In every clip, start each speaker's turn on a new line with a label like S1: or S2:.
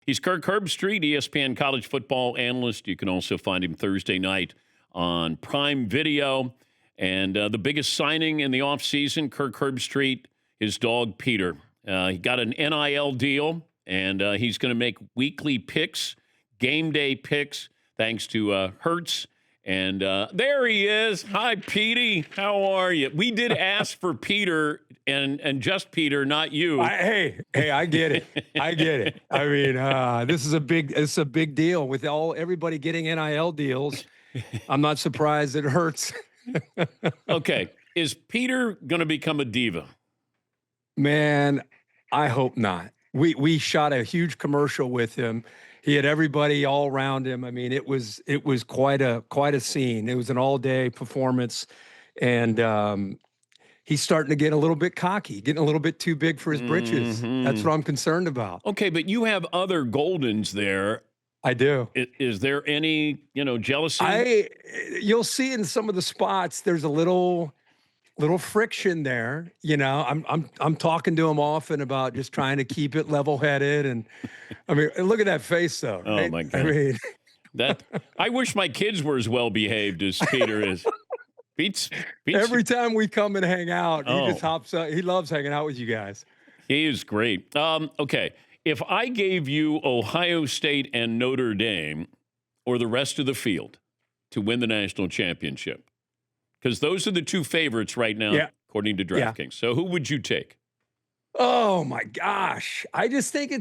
S1: He's Kirk Herbstreit, ESPN college football analyst. You can also find him Thursday night on Prime Video. And the biggest signing in the offseason, Kirk Herbstreit, his dog Peter. He got an NIL deal, and he's going to make weekly picks, game day picks, thanks to Hertz. And there he is. Hi, Petey. How are you? We did ask for Peter and just Peter, not you.
S2: Hey, I get it. I get it. I mean, this is a big deal with everybody getting NIL deals. I'm not surprised it hurts.
S1: Okay. Is Peter going to become a diva?
S2: Man, I hope not. We shot a huge commercial with him. He had everybody all around him. I mean, it was quite a scene. It was an all-day performance, and he's starting to get a little bit cocky, getting a little bit too big for his britches. That's what I'm concerned about.
S1: Okay, but you have other Goldens there.
S2: I do.
S1: Is there any, jealousy?
S2: You'll see in some of the spots there's a little friction there. I'm talking to him often about just trying to keep it level-headed, and I mean, look at that face though.
S1: Oh
S2: right?
S1: my God.
S2: I mean,
S1: I wish my kids were as well behaved as Peter is. Pete's
S2: every time we come and hang out, he just
S1: Oh.
S2: hops up. He loves hanging out with you guys.
S1: He is great. Okay, if I gave you Ohio State and Notre Dame or the rest of the field to win the national championship, because those are the two favorites right now, according to DraftKings.
S2: Yeah.
S1: So who would you take?
S2: Oh my gosh. I just think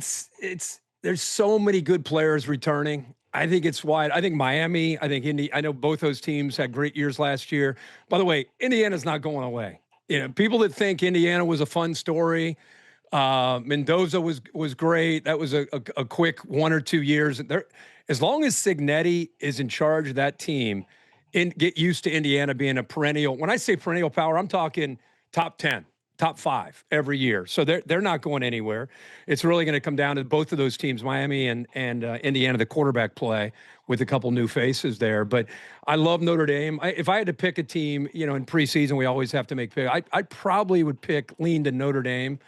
S2: there's so many good players returning. I think it's wide. I think Miami, I think Indy. I know both those teams had great years last year. By the way, Indiana's not going away. People that think Indiana was a fun story, Mendoza was great. That was a quick 1 or 2 years. As long as Cignetti is in charge of that team, get used to Indiana being a perennial. When I say perennial power, I'm talking top 10, top 5 every year. So they're not going anywhere. It's really going to come down to both of those teams, Miami and Indiana, the quarterback play with a couple new faces there. But I love Notre Dame. If I had to pick a team, in preseason, we always have to make picks. I probably would lean to Notre Dame.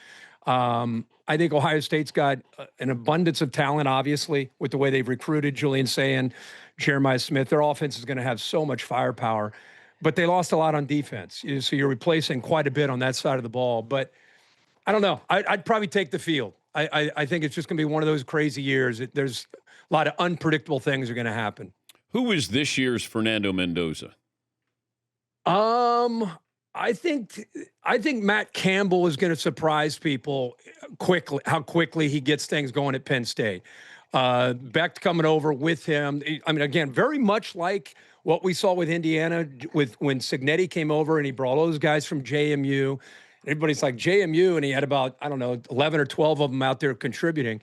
S2: I think Ohio State's got an abundance of talent, obviously, with the way they've recruited Julian Sayin, Jeremiah Smith. Their offense is going to have so much firepower, but they lost a lot on defense. So you're replacing quite a bit on that side of the ball. But I don't know. I'd probably take the field. I think it's just going to be one of those crazy years. There's a lot of unpredictable things are going to happen.
S1: Who is this year's Fernando Mendoza?
S2: I think Matt Campbell is going to surprise people quickly, how quickly he gets things going at Penn State. Beck coming over with him. I mean, again, very much like what we saw with Indiana when Cignetti came over and he brought all those guys from JMU. Everybody's like JMU, and he had about, 11 or 12 of them out there contributing.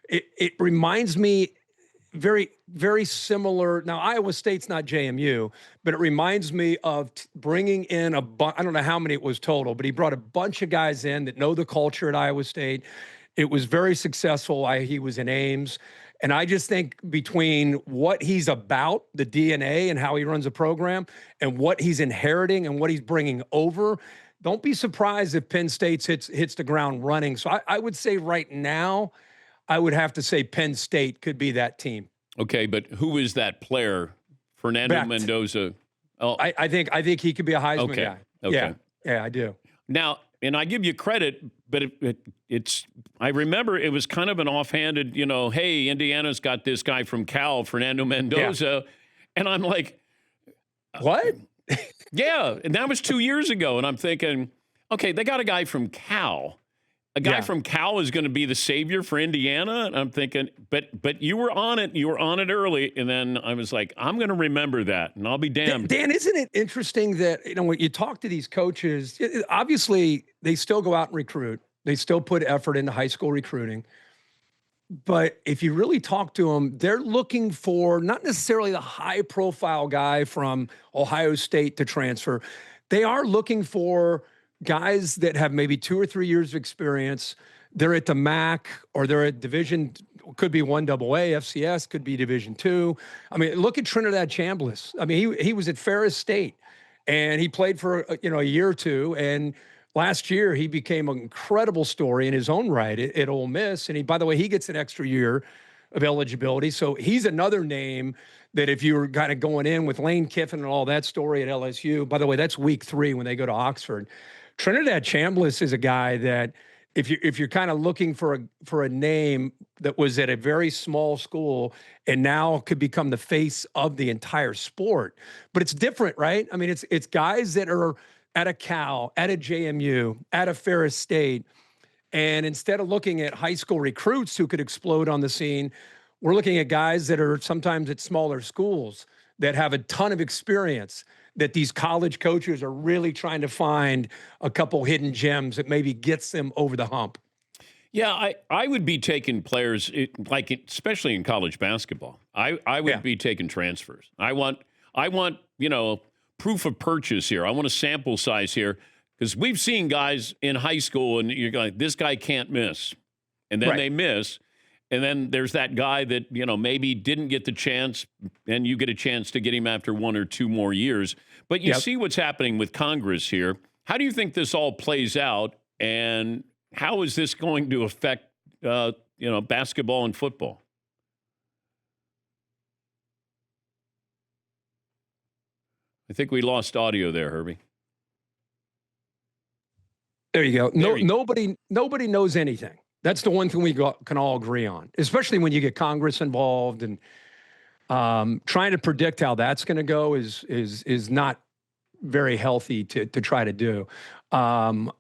S2: It reminds me very, very similar. Now, Iowa State's not JMU, but it reminds me of bringing in I don't know how many it was total, but he brought a bunch of guys in that know the culture at Iowa State. It was very successful. He was in Ames. And I just think between what he's about, the DNA and how he runs a program, and what he's inheriting and what he's bringing over, don't be surprised if Penn State hits the ground running. So I would say right now, I would have to say Penn State could be that team.
S1: Okay, but who is that player? Fernando
S2: Becht.
S1: Mendoza. Oh,
S2: I think he could be a Heisman guy.
S1: Okay.
S2: Yeah, I do.
S1: Now, and I give you credit, but it's I remember it was kind of an offhanded, hey, Indiana's got this guy from Cal, Fernando Mendoza. And I'm like,
S2: what?
S1: Yeah, and that was 2 years ago. And I'm thinking, okay, they got a guy from Cal. A guy from Cal is going to be the savior for Indiana. And I'm thinking, but you were on it. You were on it early. And then I was like, I'm going to remember that, and I'll be damned.
S2: Dan, isn't it interesting that, when you talk to these coaches, obviously they still go out and recruit. They still put effort into high school recruiting. But if you really talk to them, they're looking for not necessarily the high-profile guy from Ohio State to transfer. They are looking for guys that have maybe 2 or 3 years of experience. They're at the MAC or they're at Division, could be 1AA, FCS, could be Division 2. I mean, look at Trinidad Chambliss. I mean, he was at Ferris State and he played for, a year or two. And last year he became an incredible story in his own right at Ole Miss. And by the way, he gets an extra year of eligibility. So he's another name that if you were kind of going in with Lane Kiffin and all that story at LSU, by the way, that's week 3 when they go to Oxford. Trinidad Chambliss is a guy that if you're kind of looking for a name that was at a very small school and now could become the face of the entire sport, but it's different, right? I mean, it's guys that are at a Cal, at a JMU, at a Ferris State, and instead of looking at high school recruits who could explode on the scene, we're looking at guys that are sometimes at smaller schools that have a ton of experience, that these college coaches are really trying to find a couple hidden gems that maybe gets them over the hump.
S1: Yeah, I would be taking players, especially in college basketball. I would be taking transfers. I want proof of purchase here. I want a sample size here, because we've seen guys in high school and you're like, this guy can't miss. And then they miss. And then there's that guy that, maybe didn't get the chance, and you get a chance to get him after 1 or 2 more years. But you see what's happening with Congress here. How do you think this all plays out, and how is this going to affect, basketball and football? I think we lost audio there, Herbie.
S2: There you go. Nobody knows anything. That's the one thing we can all agree on, especially when you get Congress involved, and trying to predict how that's going to go is not very healthy to try to do. I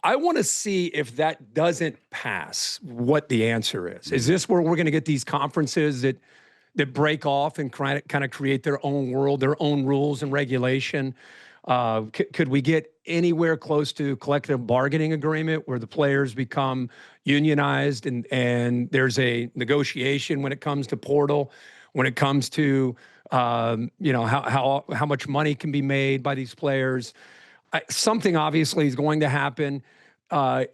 S2: want to see if that doesn't pass, what the answer is. Is this where we're going to get these conferences that break off and kind of create their own world, their own rules and regulation? Could we get anywhere close to collective bargaining agreement where the players become unionized and there's a negotiation when it comes to portal, when it comes to how much money can be made by these players? Something obviously is going to happen.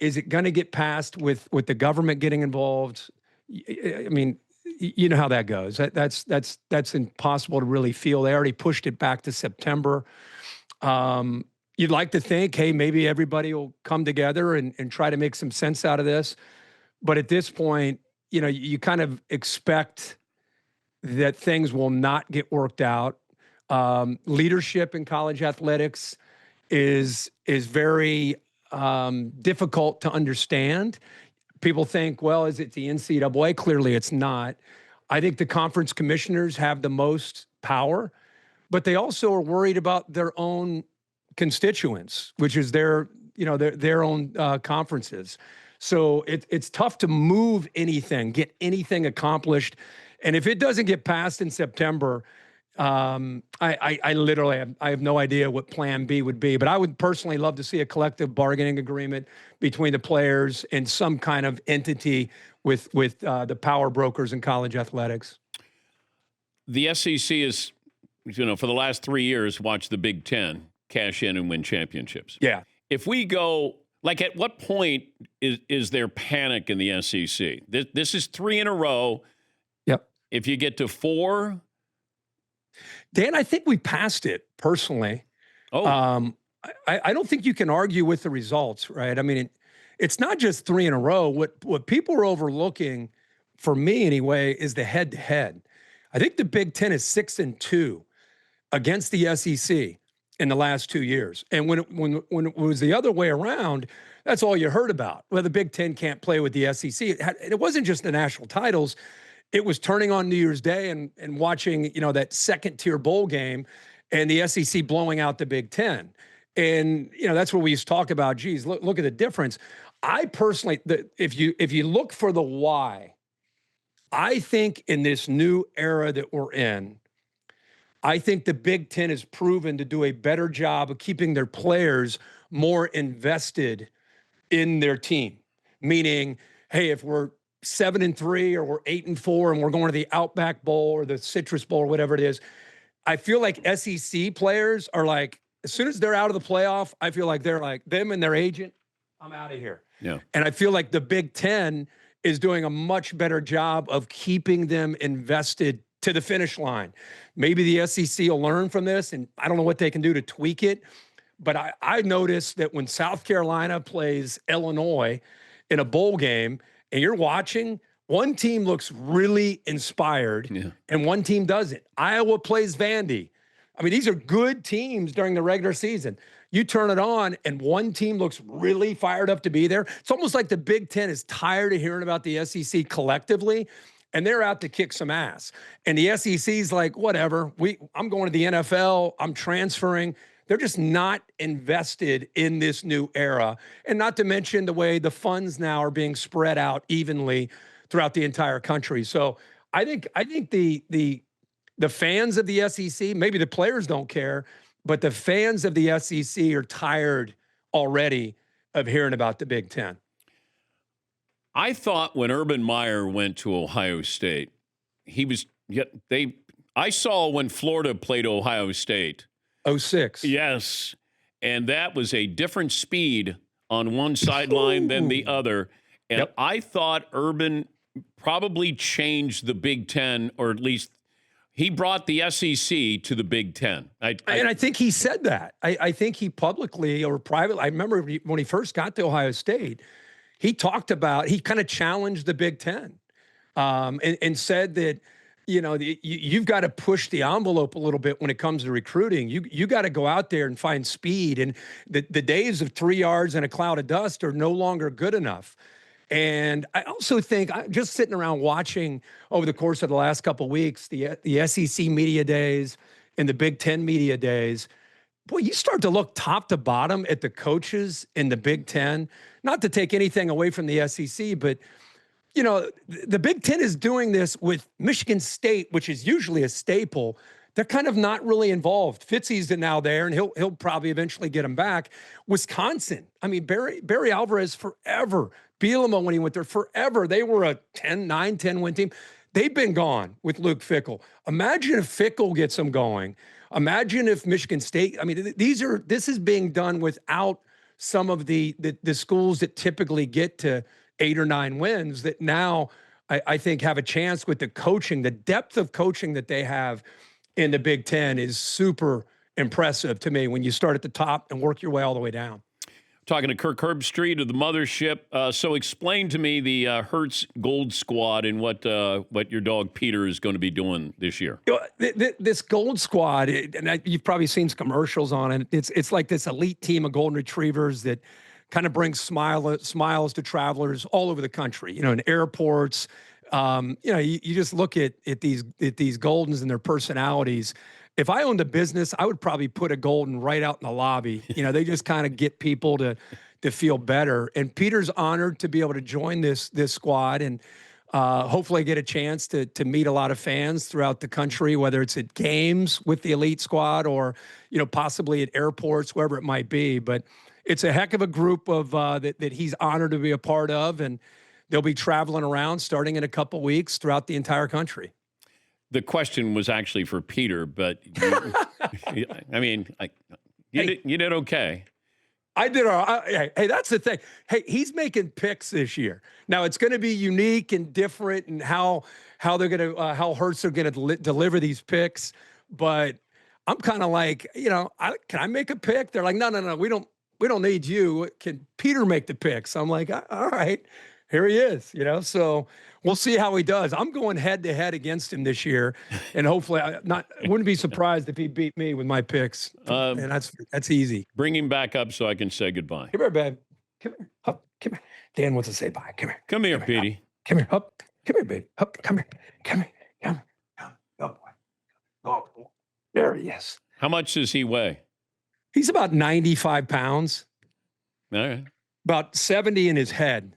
S2: Is it going to get passed with the government getting involved? I mean, you know how that goes. That's impossible to really feel. They already pushed it back to September. You'd like to think, hey, maybe everybody will come together and try to make some sense out of this. But at this point, you kind of expect that things will not get worked out. Leadership in college athletics is very difficult to understand. People think, well, is it the NCAA? Clearly it's not. I think the conference commissioners have the most power, but they also are worried about their own constituents, which is their own conferences. So it's tough to move anything, get anything accomplished. And if it doesn't get passed in September, I literally have no idea what plan B would be. But I would personally love to see a collective bargaining agreement between the players and some kind of entity with the power brokers in college athletics.
S1: The SEC is, for the last 3 years, watch the Big Ten cash in and win championships.
S2: Yeah.
S1: If we go, at what point is there panic in the SEC? This is 3 in a row.
S2: Yep.
S1: If you get to 4.
S2: Dan, I think we passed it personally.
S1: Oh.
S2: I don't think you can argue with the results, right? I mean, it's not just 3 in a row. What people are overlooking, for me anyway, is the head-to-head. I think the Big Ten is 6-2 against the SEC in the last 2 years. And when it was the other way around, that's all you heard about. Well, the Big Ten can't play with the SEC. It wasn't just the national titles. It was turning on New Year's Day and watching, that second-tier bowl game and the SEC blowing out the Big Ten. And, that's what we used to talk about. Geez, look at the difference. I personally, if you look for the why, I think in this new era that we're in, I think the Big Ten has proven to do a better job of keeping their players more invested in their team. Meaning, hey, if we're 7-3 or we're 8-4 and we're going to the Outback Bowl or the Citrus Bowl or whatever it is, I feel like SEC players are like, as soon as they're out of the playoff, I feel like they're like, them and their agent, I'm out of here.
S1: Yeah.
S2: And I feel like the Big Ten is doing a much better job of keeping them invested to the finish line. Maybe the SEC will learn from this, and I don't know what they can do to tweak it. But I noticed that when South Carolina plays Illinois in a bowl game, and you're watching, one team looks really inspired and one team doesn't. Iowa plays Vandy. I mean, these are good teams during the regular season. You turn it on and one team looks really fired up to be there. It's almost like the Big Ten is tired of hearing about the SEC collectively, and they're out to kick some ass. And the SEC's like, whatever, I'm going to the NFL, I'm transferring. They're just not invested in this new era. And not to mention the way the funds now are being spread out evenly throughout the entire country. So I think the fans of the SEC, maybe the players don't care, but the fans of the SEC are tired already of hearing about the Big Ten.
S1: I thought when Urban Meyer went to Ohio State, I saw when Florida played Ohio State.
S2: 06.
S1: Yes. And that was a different speed on one sideline than the other. And I thought Urban probably changed the Big Ten, or at least he brought the SEC to the Big Ten.
S2: And I think he said that. I think he publicly or privately, I remember when he first got to Ohio State, he talked about, he kind of challenged the Big Ten and said that, you've got to push the envelope a little bit when it comes to recruiting. You got to go out there and find speed. And the days of 3 yards and a cloud of dust are no longer good enough. And I also think, just sitting around watching over the course of the last couple of weeks, the SEC media days and the Big Ten media days, boy, you start to look top to bottom at the coaches in the Big Ten, not to take anything away from the SEC, but the Big Ten is doing this with Michigan State, which is usually a staple. They're kind of not really involved. Fitzy's now there, and he'll probably eventually get him back. Wisconsin, I mean, Barry Alvarez forever. Bielema, when he went there, forever. They were a 10 win team. They've been gone with Luke Fickell. Imagine if Fickell gets them going. Imagine if Michigan State, I mean, this is being done without some of the schools that typically get to 8 or 9 wins that now I think have a chance with the coaching. The depth of coaching that they have in the Big Ten is super impressive to me when you start at the top and work your way all the way down.
S1: Talking to Kirk Herbstreit of the mothership. So explain to me the Hertz Gold Squad and what your dog Peter is going to be doing this year.
S2: This Gold Squad, and you've probably seen some commercials on it. It's like this elite team of golden retrievers that kind of brings smiles to travelers all over the country. In airports. You just look at these Goldens and their personalities. If I owned a business, I would probably put a Golden right out in the lobby. They just kind of get people to feel better. And Peter's honored to be able to join this squad and hopefully get a chance to meet a lot of fans throughout the country, whether it's at games with the elite squad or, possibly at airports, wherever it might be. But it's a heck of a group of that he's honored to be a part of. And they'll be traveling around starting in a couple weeks throughout the entire country.
S1: The question was actually for Peter, but you did okay.
S2: I did. Hey, that's the thing. Hey, he's making picks this year. Now it's going to be unique and different, and how they're going to how Hertz are going to deliver these picks. But I'm kind of like, can I make a pick? They're like, no, we don't need you. Can Peter make the picks? I'm like, all right. Here he is, so we'll see how he does. I'm going head to head against him this year, and hopefully wouldn't be surprised if he beat me with my picks. And that's easy.
S1: Bring him back up so I can say goodbye.
S2: Come here, babe. Come here. Up. Come here. Dan wants to say bye. Come here.
S1: Come here, Petey.
S2: Come here. Up. Come here, babe. Up. Come here. Come here. Come here. Oh, boy. Oh, boy. There he is.
S1: How much does he weigh?
S2: He's about 95 pounds.
S1: All right.
S2: About 70 in his head.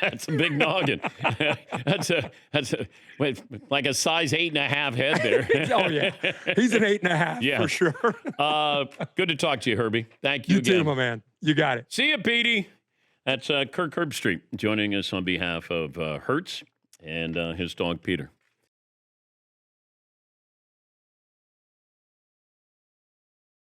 S1: That's a big noggin. that's like a size 8.5 head there.
S2: Oh yeah, he's an 8.5 for
S1: sure. Good to talk to you, Herbie. Thank you again.
S2: You too, my man. You got it.
S1: See you, Petey. That's Kirk Herbstreit joining us on behalf of Hertz and his dog Peter.